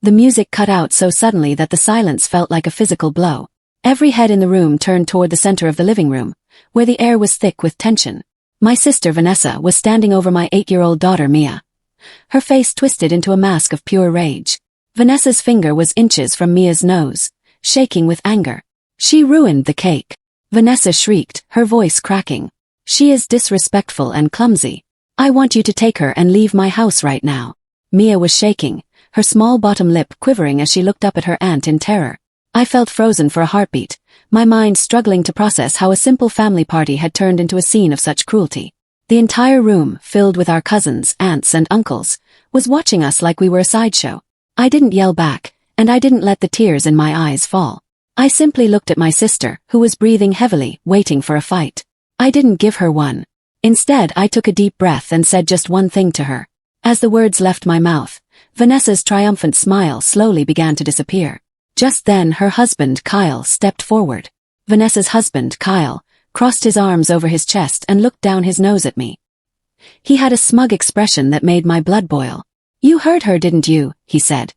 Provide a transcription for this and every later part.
The music cut out so suddenly that the silence felt like a physical blow. Every head in the room turned toward the center of the living room, where the air was thick with tension. My sister Vanessa was standing over my 8-year-old daughter Mia. Her face twisted into a mask of pure rage. Vanessa's finger was inches from Mia's nose, shaking with anger. She ruined the cake. Vanessa shrieked, her voice cracking. She is disrespectful and clumsy. I want you to take her and leave my house right now. Mia was shaking, her small bottom lip quivering as she looked up at her aunt in terror. I felt frozen for a heartbeat, my mind struggling to process how a simple family party had turned into a scene of such cruelty. The entire room, filled with our cousins, aunts and uncles, was watching us like we were a sideshow. I didn't yell back, and I didn't let the tears in my eyes fall. I simply looked at my sister, who was breathing heavily, waiting for a fight. I didn't give her one. Instead, I took a deep breath and said just one thing to her. As the words left my mouth, Vanessa's triumphant smile slowly began to disappear. Just then her husband, Kyle, stepped forward. Vanessa's husband, Kyle, crossed his arms over his chest and looked down his nose at me. He had a smug expression that made my blood boil. "You heard her, didn't you?" he said,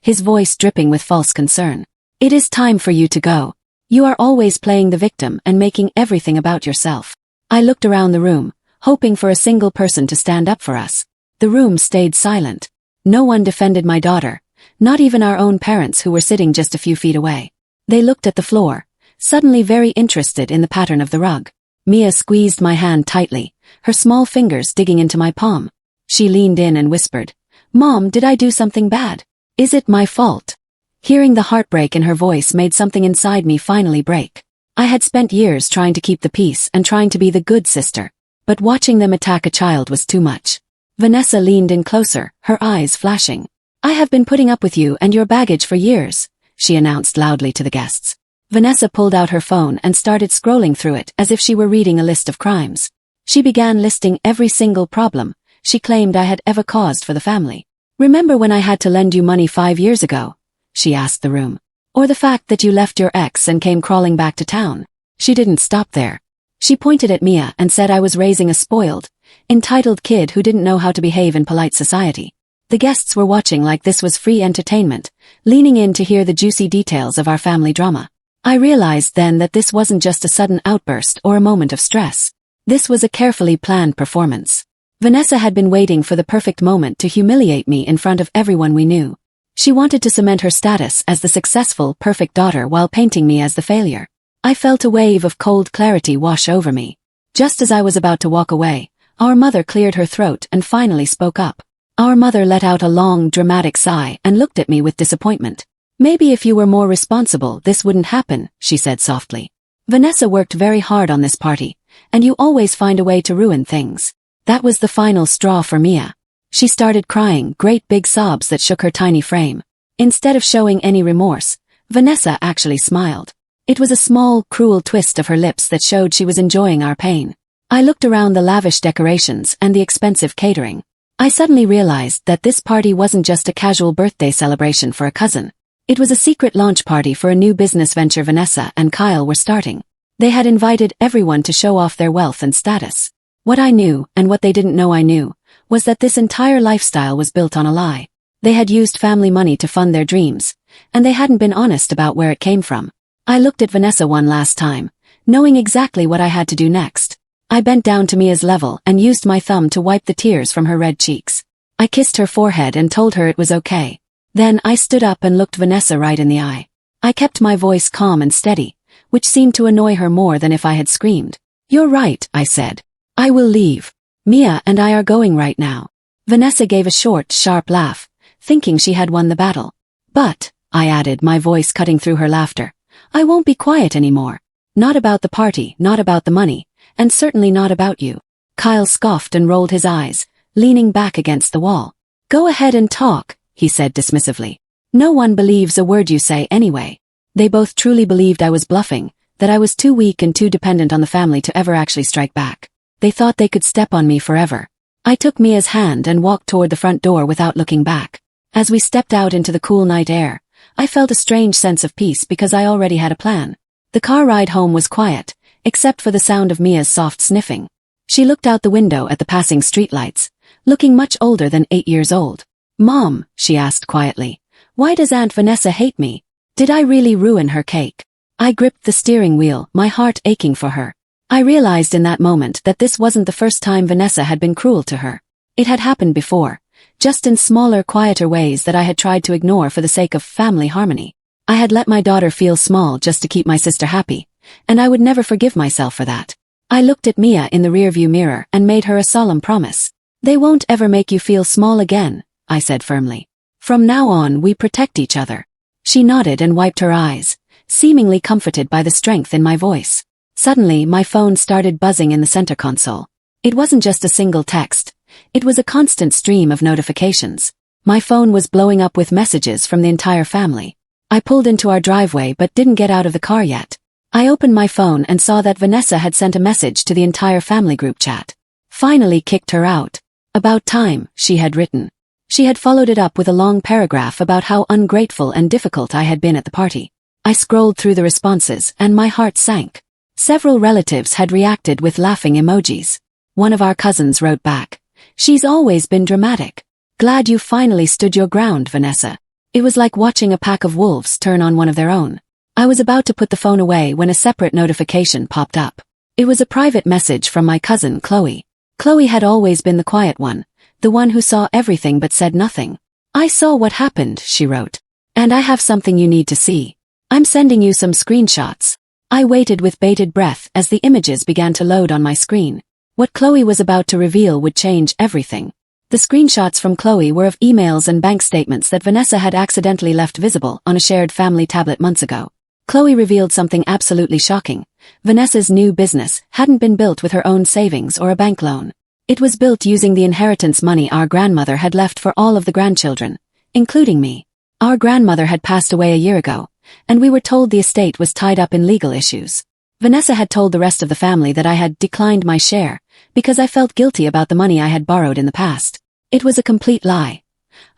his voice dripping with false concern. "It is time for you to go. You are always playing the victim and making everything about yourself." I looked around the room, hoping for a single person to stand up for us. The room stayed silent. No one defended my daughter, not even our own parents who were sitting just a few feet away. They looked at the floor, suddenly very interested in the pattern of the rug. Mia squeezed my hand tightly, her small fingers digging into my palm. She leaned in and whispered, "Mom, did I do something bad? Is it my fault?" Hearing the heartbreak in her voice made something inside me finally break. I had spent years trying to keep the peace and trying to be the good sister, but watching them attack a child was too much. Vanessa leaned in closer, her eyes flashing. "I have been putting up with you and your baggage for years," she announced loudly to the guests. Vanessa pulled out her phone and started scrolling through it as if she were reading a list of crimes. She began listing every single problem she claimed I had ever caused for the family. "Remember when I had to lend you money 5 years ago?" she asked the room. "Or the fact that you left your ex and came crawling back to town?" She didn't stop there. She pointed at Mia and said I was raising a spoiled, entitled kid who didn't know how to behave in polite society. The guests were watching like this was free entertainment, leaning in to hear the juicy details of our family drama. I realized then that this wasn't just a sudden outburst or a moment of stress. This was a carefully planned performance. Vanessa had been waiting for the perfect moment to humiliate me in front of everyone we knew. She wanted to cement her status as the successful, perfect daughter while painting me as the failure. I felt a wave of cold clarity wash over me. Just as I was about to walk away, our mother cleared her throat and finally spoke up. Our mother let out a long, dramatic sigh and looked at me with disappointment. "Maybe if you were more responsible, this wouldn't happen," she said softly. "Vanessa worked very hard on this party, and you always find a way to ruin things." That was the final straw for Mia. She started crying, great big sobs that shook her tiny frame. Instead of showing any remorse, Vanessa actually smiled. It was a small, cruel twist of her lips that showed she was enjoying our pain. I looked around the lavish decorations and the expensive catering. I suddenly realized that this party wasn't just a casual birthday celebration for a cousin. It was a secret launch party for a new business venture Vanessa and Kyle were starting. They had invited everyone to show off their wealth and status. What I knew, and what they didn't know I knew, was that this entire lifestyle was built on a lie. They had used family money to fund their dreams, and they hadn't been honest about where it came from. I looked at Vanessa one last time, knowing exactly what I had to do next. I bent down to Mia's level and used my thumb to wipe the tears from her red cheeks. I kissed her forehead and told her it was okay. Then I stood up and looked Vanessa right in the eye. I kept my voice calm and steady, which seemed to annoy her more than if I had screamed. "You're right," I said. "I will leave. Mia and I are going right now." Vanessa gave a short, sharp laugh, thinking she had won the battle. "But," I added, my voice cutting through her laughter, "I won't be quiet anymore. Not about the party, not about the money, and certainly not about you." Kyle scoffed and rolled his eyes, leaning back against the wall. "Go ahead and talk," he said dismissively. "No one believes a word you say anyway." They both truly believed I was bluffing, that I was too weak and too dependent on the family to ever actually strike back. They thought they could step on me forever. I took Mia's hand and walked toward the front door without looking back. As we stepped out into the cool night air, I felt a strange sense of peace because I already had a plan. The car ride home was quiet, except for the sound of Mia's soft sniffing. She looked out the window at the passing streetlights, looking much older than 8 years old. "Mom," she asked quietly, Why does Aunt Vanessa hate me? Did I really ruin her cake? I gripped the steering wheel, my heart aching for her. I realized in that moment that this wasn't the first time Vanessa had been cruel to her. It had happened before, just in smaller, quieter ways that I had tried to ignore for the sake of family harmony. I had let my daughter feel small just to keep my sister happy, and I would never forgive myself for that. I looked at Mia in the rearview mirror and made her a solemn promise. They won't ever make you feel small again, I said firmly. From now on, we protect each other. She nodded and wiped her eyes, seemingly comforted by the strength in my voice. Suddenly, my phone started buzzing in the center console. It wasn't just a single text. It was a constant stream of notifications. My phone was blowing up with messages from the entire family. I pulled into our driveway but didn't get out of the car yet. I opened my phone and saw that Vanessa had sent a message to the entire family group chat. Finally kicked her out. About time, she had written. She had followed it up with a long paragraph about how ungrateful and difficult I had been at the party. I scrolled through the responses and my heart sank. Several relatives had reacted with laughing emojis. One of our cousins wrote back, "She's always been dramatic. Glad you finally stood your ground, Vanessa." It was like watching a pack of wolves turn on one of their own. I was about to put the phone away when a separate notification popped up. It was a private message from my cousin, Chloe. Chloe had always been the quiet one, the one who saw everything but said nothing. "I saw what happened," she wrote. "And I have something you need to see. I'm sending you some screenshots." I waited with bated breath as the images began to load on my screen. What Chloe was about to reveal would change everything. The screenshots from Chloe were of emails and bank statements that Vanessa had accidentally left visible on a shared family tablet months ago. Chloe revealed something absolutely shocking. Vanessa's new business hadn't been built with her own savings or a bank loan. It was built using the inheritance money our grandmother had left for all of the grandchildren, including me. Our grandmother had passed away a year ago, and we were told the estate was tied up in legal issues. Vanessa had told the rest of the family that I had declined my share, because I felt guilty about the money I had borrowed in the past. It was a complete lie.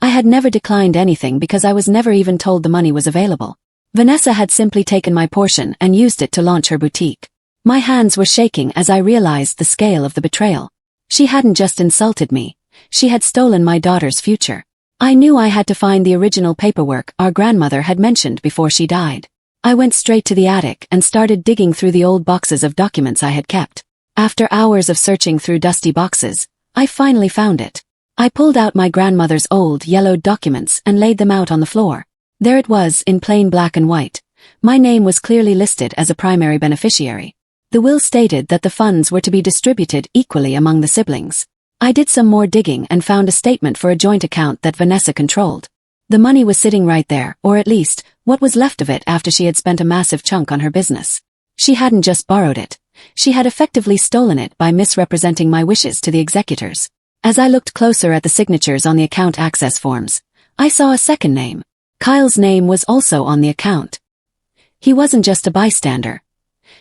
I had never declined anything because I was never even told the money was available. Vanessa had simply taken my portion and used it to launch her boutique. My hands were shaking as I realized the scale of the betrayal. She hadn't just insulted me, she had stolen my daughter's future. I knew I had to find the original paperwork our grandmother had mentioned before she died. I went straight to the attic and started digging through the old boxes of documents I had kept. After hours of searching through dusty boxes, I finally found it. I pulled out my grandmother's old, yellowed documents and laid them out on the floor. There it was, in plain black and white. My name was clearly listed as a primary beneficiary. The will stated that the funds were to be distributed equally among the siblings. I did some more digging and found a statement for a joint account that Vanessa controlled. The money was sitting right there, or at least, what was left of it after she had spent a massive chunk on her business. She hadn't just borrowed it. She had effectively stolen it by misrepresenting my wishes to the executors. As I looked closer at the signatures on the account access forms, I saw a second name. Kyle's name was also on the account. He wasn't just a bystander.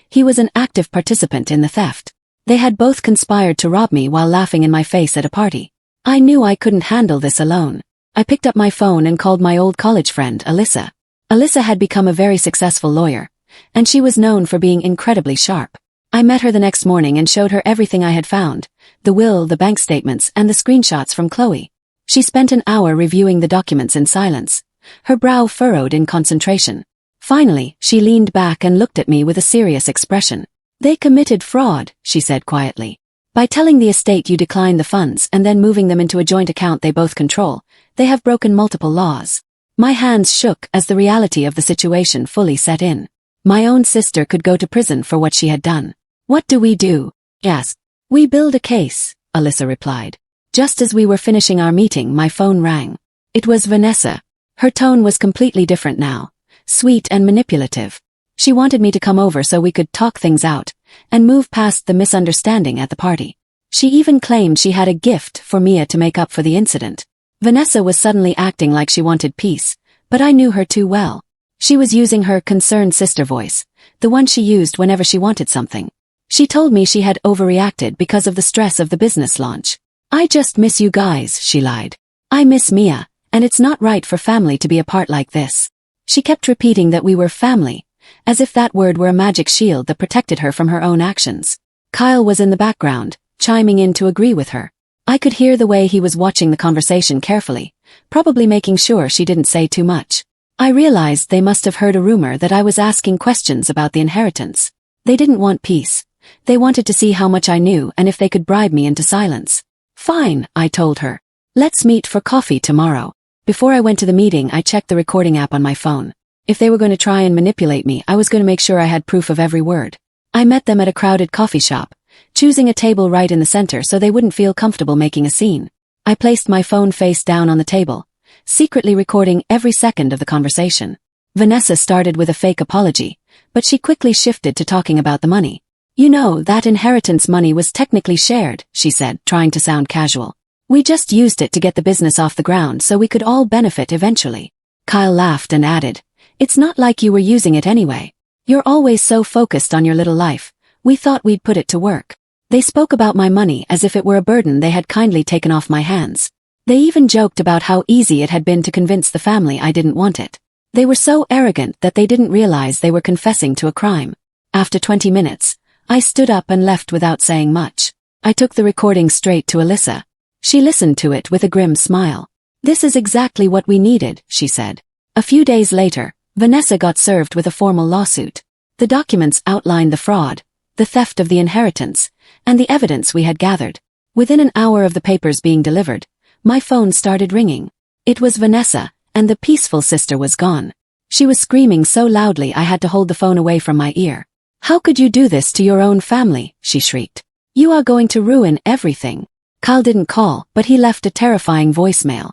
He was an active participant in the theft. They had both conspired to rob me while laughing in my face at a party. I knew I couldn't handle this alone. I picked up my phone and called my old college friend, Alyssa. Alyssa had become a very successful lawyer, and she was known for being incredibly sharp. I met her the next morning and showed her everything I had found, the will, the bank statements, and the screenshots from Chloe. She spent an hour reviewing the documents in silence, her brow furrowed in concentration. Finally, she leaned back and looked at me with a serious expression. "They committed fraud," she said quietly. "By telling the estate you declined the funds and then moving them into a joint account they both control, they have broken multiple laws." My hands shook as the reality of the situation fully set in. My own sister could go to prison for what she had done. "What do we do?" I asked. "We build a case," Alyssa replied. Just as we were finishing our meeting, my phone rang. It was Vanessa. Her tone was completely different now, sweet and manipulative. She wanted me to come over so we could talk things out and move past the misunderstanding at the party. She even claimed she had a gift for Mia to make up for the incident. Vanessa was suddenly acting like she wanted peace, but I knew her too well. She was using her concerned sister voice, the one she used whenever she wanted something. She told me she had overreacted because of the stress of the business launch. "I just miss you guys," she lied. "I miss Mia, and it's not right for family to be apart like this." She kept repeating that we were family, as if that word were a magic shield that protected her from her own actions. Kyle was in the background, chiming in to agree with her. I could hear the way he was watching the conversation carefully, probably making sure she didn't say too much. I realized they must have heard a rumor that I was asking questions about the inheritance. They didn't want peace. They wanted to see how much I knew and if they could bribe me into silence. Fine, I told her. Let's meet for coffee tomorrow. Before I went to the meeting, I checked the recording app on my phone. If they were going to try and manipulate me, I was going to make sure I had proof of every word. I met them at a crowded coffee shop, choosing a table right in the center so they wouldn't feel comfortable making a scene. I placed my phone face down on the table, secretly recording every second of the conversation. Vanessa started with a fake apology, but she quickly shifted to talking about the money. You know, that inheritance money was technically shared, she said, trying to sound casual. We just used it to get the business off the ground so we could all benefit eventually. Kyle laughed and added, It's not like you were using it anyway. You're always so focused on your little life. We thought we'd put it to work. They spoke about my money as if it were a burden they had kindly taken off my hands. They even joked about how easy it had been to convince the family I didn't want it. They were so arrogant that they didn't realize they were confessing to a crime. After 20 minutes, I stood up and left without saying much. I took the recording straight to Alyssa. She listened to it with a grim smile. This is exactly what we needed, she said. A few days later, Vanessa got served with a formal lawsuit. The documents outlined the fraud, the theft of the inheritance, and the evidence we had gathered. Within an hour of the papers being delivered, my phone started ringing. It was Vanessa, and the peaceful sister was gone. She was screaming so loudly I had to hold the phone away from my ear. How could you do this to your own family? She shrieked. You are going to ruin everything. Kyle didn't call, but he left a terrifying voicemail.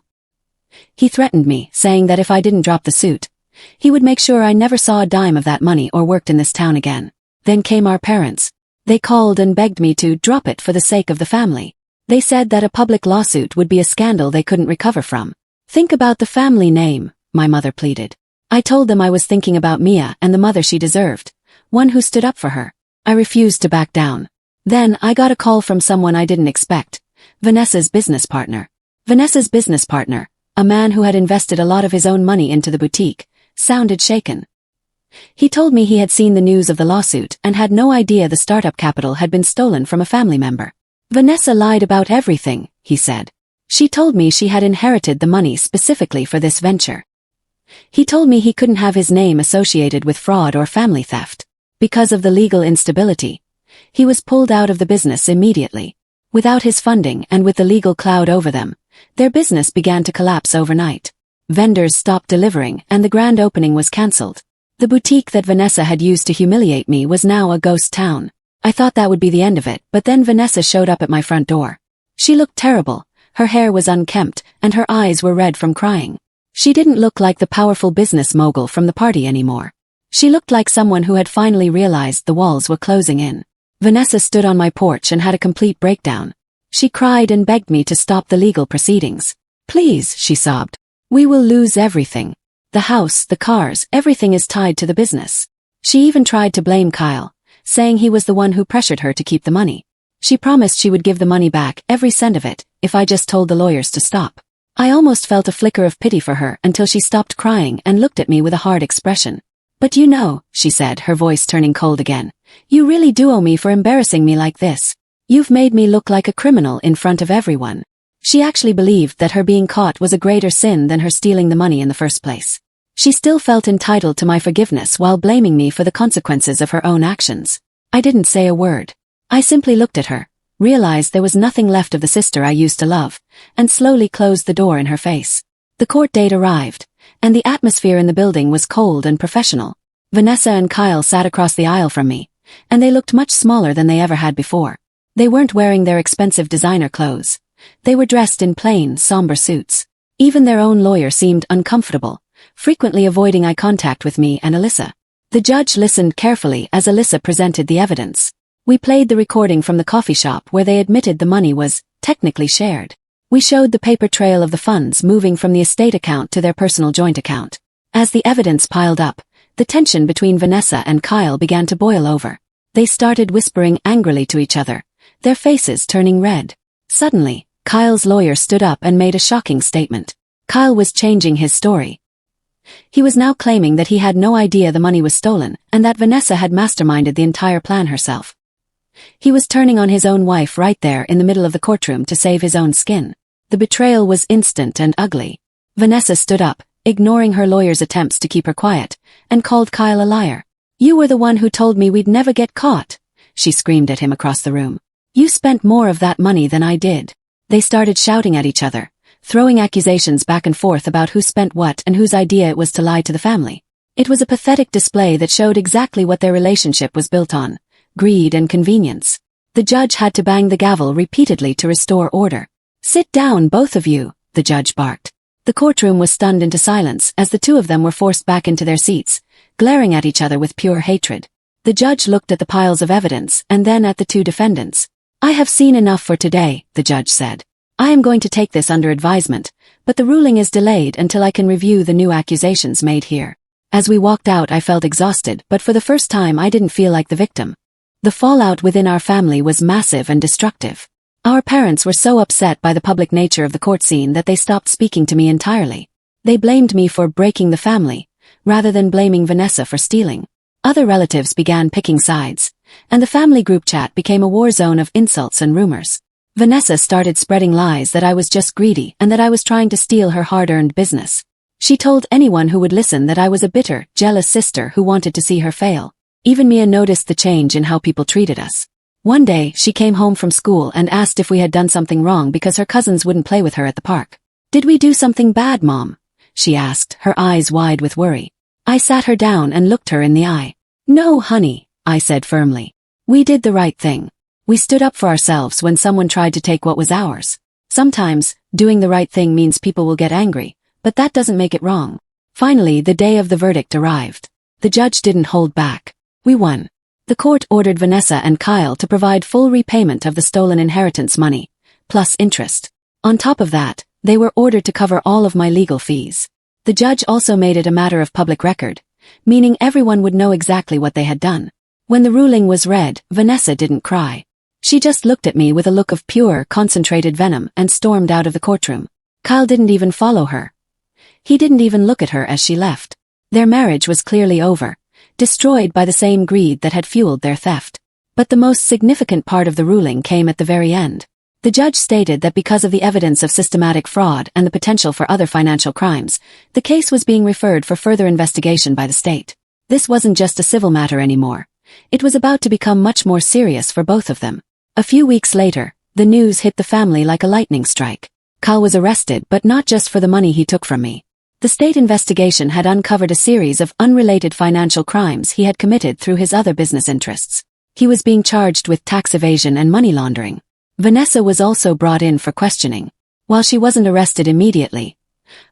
He threatened me, saying that if I didn't drop the suit, he would make sure I never saw a dime of that money or worked in this town again. Then came our parents. They called and begged me to drop it for the sake of the family. They said that a public lawsuit would be a scandal they couldn't recover from. Think about the family name, my mother pleaded. I told them I was thinking about Mia and the mother she deserved, one who stood up for her. I refused to back down. Then I got a call from someone I didn't expect, Vanessa's business partner. Vanessa's business partner, a man who had invested a lot of his own money into the boutique, sounded shaken. He told me he had seen the news of the lawsuit and had no idea the startup capital had been stolen from a family member. Vanessa lied about everything, he said. She told me she had inherited the money specifically for this venture. He told me he couldn't have his name associated with fraud or family theft. Because of the legal instability, he was pulled out of the business immediately. Without his funding and with the legal cloud over them, their business began to collapse overnight. Vendors stopped delivering and the grand opening was cancelled. The boutique that Vanessa had used to humiliate me was now a ghost town. I thought that would be the end of it, but then Vanessa showed up at my front door. She looked terrible. Her hair was unkempt, and her eyes were red from crying. She didn't look like the powerful business mogul from the party anymore. She looked like someone who had finally realized the walls were closing in. Vanessa stood on my porch and had a complete breakdown. She cried and begged me to stop the legal proceedings. Please, she sobbed. We will lose everything. The house, the cars, everything is tied to the business. She even tried to blame Kyle, saying he was the one who pressured her to keep the money. She promised she would give the money back, every cent of it, if I just told the lawyers to stop. I almost felt a flicker of pity for her until she stopped crying and looked at me with a hard expression. But you know, she said, her voice turning cold again, you really do owe me for embarrassing me like this. You've made me look like a criminal in front of everyone. She actually believed that her being caught was a greater sin than her stealing the money in the first place. She still felt entitled to my forgiveness while blaming me for the consequences of her own actions. I didn't say a word. I simply looked at her, realized there was nothing left of the sister I used to love, and slowly closed the door in her face. The court date arrived, and the atmosphere in the building was cold and professional. Vanessa and Kyle sat across the aisle from me, and they looked much smaller than they ever had before. They weren't wearing their expensive designer clothes. They were dressed in plain, somber suits. Even their own lawyer seemed uncomfortable, frequently avoiding eye contact with me and Alyssa. The judge listened carefully as Alyssa presented the evidence. We played the recording from the coffee shop where they admitted the money was technically shared. We showed the paper trail of the funds moving from the estate account to their personal joint account. As the evidence piled up, the tension between Vanessa and Kyle began to boil over. They started whispering angrily to each other, their faces turning red. Suddenly, Kyle's lawyer stood up and made a shocking statement. Kyle was changing his story. He was now claiming that he had no idea the money was stolen and that Vanessa had masterminded the entire plan herself. He was turning on his own wife right there in the middle of the courtroom to save his own skin. The betrayal was instant and ugly. Vanessa stood up, ignoring her lawyer's attempts to keep her quiet, and called Kyle a liar. "You were the one who told me we'd never get caught," she screamed at him across the room. "You spent more of that money than I did." They started shouting at each other, throwing accusations back and forth about who spent what and whose idea it was to lie to the family. It was a pathetic display that showed exactly what their relationship was built on: greed and convenience. The judge had to bang the gavel repeatedly to restore order. "Sit down, both of you," the judge barked. The courtroom was stunned into silence as the two of them were forced back into their seats, glaring at each other with pure hatred. The judge looked at the piles of evidence and then at the two defendants. "I have seen enough for today," the judge said. "I am going to take this under advisement, but the ruling is delayed until I can review the new accusations made here." As we walked out, I felt exhausted, but for the first time I didn't feel like the victim. The fallout within our family was massive and destructive. Our parents were so upset by the public nature of the court scene that they stopped speaking to me entirely. They blamed me for breaking the family, rather than blaming Vanessa for stealing. Other relatives began picking sides, and the family group chat became a war zone of insults and rumors. Vanessa started spreading lies that I was just greedy and that I was trying to steal her hard-earned business. She told anyone who would listen that I was a bitter, jealous sister who wanted to see her fail. Even Mia noticed the change in how people treated us. One day, she came home from school and asked if we had done something wrong because her cousins wouldn't play with her at the park. "Did we do something bad, Mom?" she asked, her eyes wide with worry. I sat her down and looked her in the eye. "No, honey," I said firmly. "We did the right thing. We stood up for ourselves when someone tried to take what was ours. Sometimes, doing the right thing means people will get angry, but that doesn't make it wrong." Finally, the day of the verdict arrived. The judge didn't hold back. We won. The court ordered Vanessa and Kyle to provide full repayment of the stolen inheritance money, plus interest. On top of that, they were ordered to cover all of my legal fees. The judge also made it a matter of public record, meaning everyone would know exactly what they had done. When the ruling was read, Vanessa didn't cry. She just looked at me with a look of pure, concentrated venom and stormed out of the courtroom. Kyle didn't even follow her. He didn't even look at her as she left. Their marriage was clearly over, destroyed by the same greed that had fueled their theft. But the most significant part of the ruling came at the very end. The judge stated that because of the evidence of systematic fraud and the potential for other financial crimes, the case was being referred for further investigation by the state. This wasn't just a civil matter anymore. It was about to become much more serious for both of them. A few weeks later, the news hit the family like a lightning strike. Kyle was arrested, but not just for the money he took from me. The state investigation had uncovered a series of unrelated financial crimes he had committed through his other business interests. He was being charged with tax evasion and money laundering. Vanessa was also brought in for questioning. While she wasn't arrested immediately,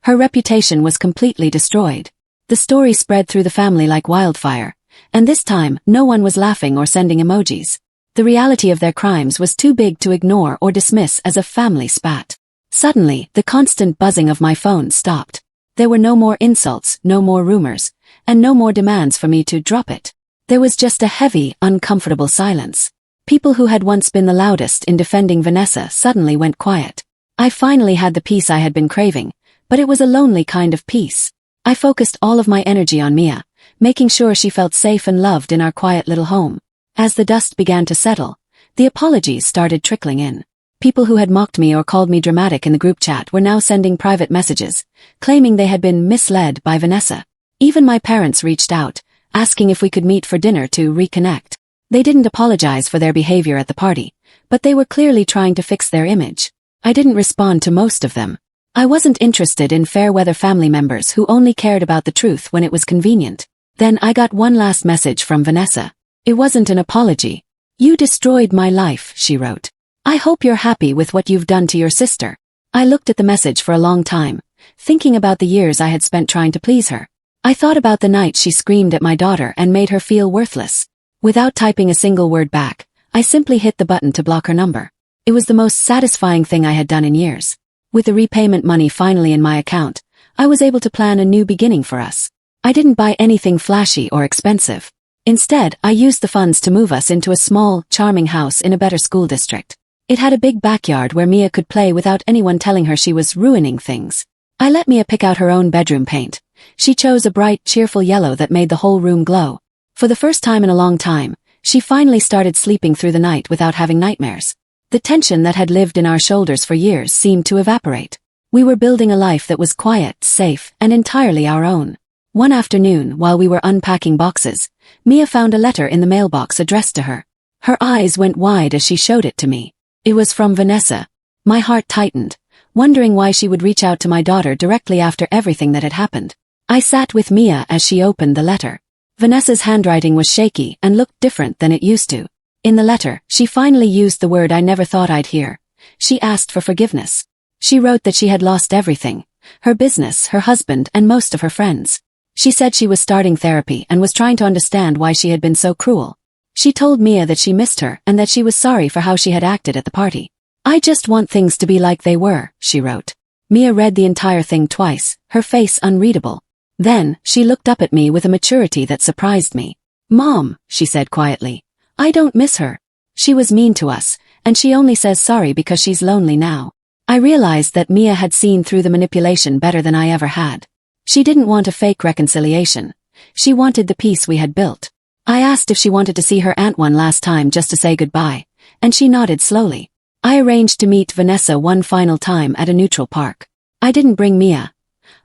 her reputation was completely destroyed. The story spread through the family like wildfire, and this time no one was laughing or sending emojis. The reality of their crimes was too big to ignore or dismiss as a family spat. Suddenly, the constant buzzing of my phone stopped. There were no more insults, no more rumors, and no more demands for me to drop it. There was just a heavy, uncomfortable silence. People who had once been the loudest in defending Vanessa suddenly went quiet. I finally had the peace I had been craving, but it was a lonely kind of peace. I focused all of my energy on Mia, making sure she felt safe and loved in our quiet little home. As the dust began to settle, the apologies started trickling in. People who had mocked me or called me dramatic in the group chat were now sending private messages, claiming they had been misled by Vanessa. Even my parents reached out, asking if we could meet for dinner to reconnect. They didn't apologize for their behavior at the party, but they were clearly trying to fix their image. I didn't respond to most of them. I wasn't interested in fair-weather family members who only cared about the truth when it was convenient. Then I got one last message from Vanessa. It wasn't an apology. "You destroyed my life," she wrote. "I hope you're happy with what you've done to your sister." I looked at the message for a long time, thinking about the years I had spent trying to please her. I thought about the night she screamed at my daughter and made her feel worthless. Without typing a single word back, I simply hit the button to block her number. It was the most satisfying thing I had done in years. With the repayment money finally in my account, I was able to plan a new beginning for us. I didn't buy anything flashy or expensive. Instead, I used the funds to move us into a small, charming house in a better school district. It had a big backyard where Mia could play without anyone telling her she was ruining things. I let Mia pick out her own bedroom paint. She chose a bright, cheerful yellow that made the whole room glow. For the first time in a long time, She finally started sleeping through the night without having nightmares. The tension that had lived in our shoulders for years seemed to evaporate. We were building a life that was quiet, safe, and entirely our own. One afternoon, while we were unpacking boxes, Mia found a letter in the mailbox addressed to her. Her eyes went wide as she showed it to me. It was from Vanessa. My heart tightened, wondering why she would reach out to my daughter directly after everything that had happened. I sat with Mia as she opened the letter. Vanessa's handwriting was shaky and looked different than it used to. In the letter, she finally used the word I never thought I'd hear. She asked for forgiveness. She wrote that she had lost everything: her business, her husband, and most of her friends. She said she was starting therapy and was trying to understand why she had been so cruel. She told Mia that she missed her and that she was sorry for how she had acted at the party. "I just want things to be like they were," she wrote. Mia read the entire thing twice, her face unreadable. Then, she looked up at me with a maturity that surprised me. "Mom," she said quietly, "I don't miss her. She was mean to us, and she only says sorry because she's lonely now." I realized that Mia had seen through the manipulation better than I ever had. She didn't want a fake reconciliation. She wanted the peace we had built. I asked if she wanted to see her aunt one last time just to say goodbye, and she nodded slowly. I arranged to meet Vanessa one final time at a neutral park. I didn't bring Mia.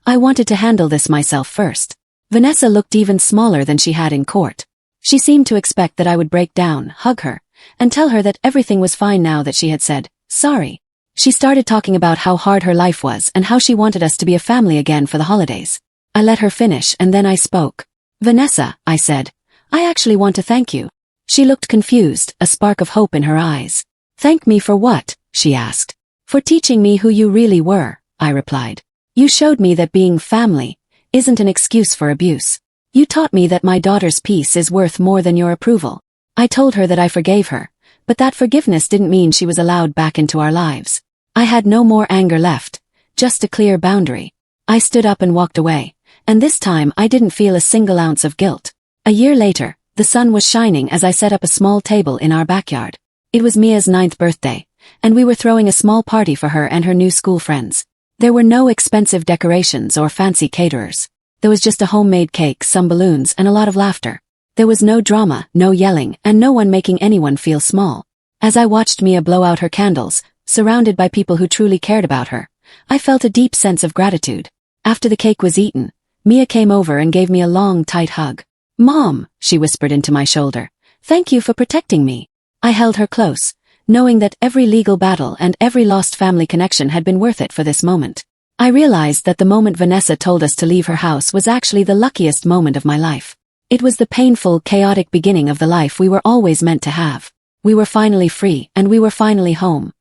I wanted to handle this myself first. Vanessa looked even smaller than she had in court. She seemed to expect that I would break down, hug her, and tell her that everything was fine now that she had said sorry. She started talking about how hard her life was and how she wanted us to be a family again for the holidays. I let her finish and then I spoke. "Vanessa," I said, "I actually want to thank you." She looked confused, a spark of hope in her eyes. "Thank me for what?" she asked. "For teaching me who you really were," I replied. "You showed me that being family isn't an excuse for abuse. You taught me that my daughter's peace is worth more than your approval." I told her that I forgave her, but that forgiveness didn't mean she was allowed back into our lives. I had no more anger left, just a clear boundary. I stood up and walked away, and this time I didn't feel a single ounce of guilt. A year later, the sun was shining as I set up a small table in our backyard. It was Mia's 9th birthday, and we were throwing a small party for her and her new school friends. There were no expensive decorations or fancy caterers. There was just a homemade cake, some balloons, and a lot of laughter. There was no drama, no yelling, and no one making anyone feel small. As I watched Mia blow out her candles, surrounded by people who truly cared about her, I felt a deep sense of gratitude. After the cake was eaten, Mia came over and gave me a long, tight hug. "Mom," she whispered into my shoulder, "thank you for protecting me." I held her close, knowing that every legal battle and every lost family connection had been worth it for this moment. I realized that the moment Vanessa told us to leave her house was actually the luckiest moment of my life. It was the painful, chaotic beginning of the life we were always meant to have. We were finally free, and we were finally home.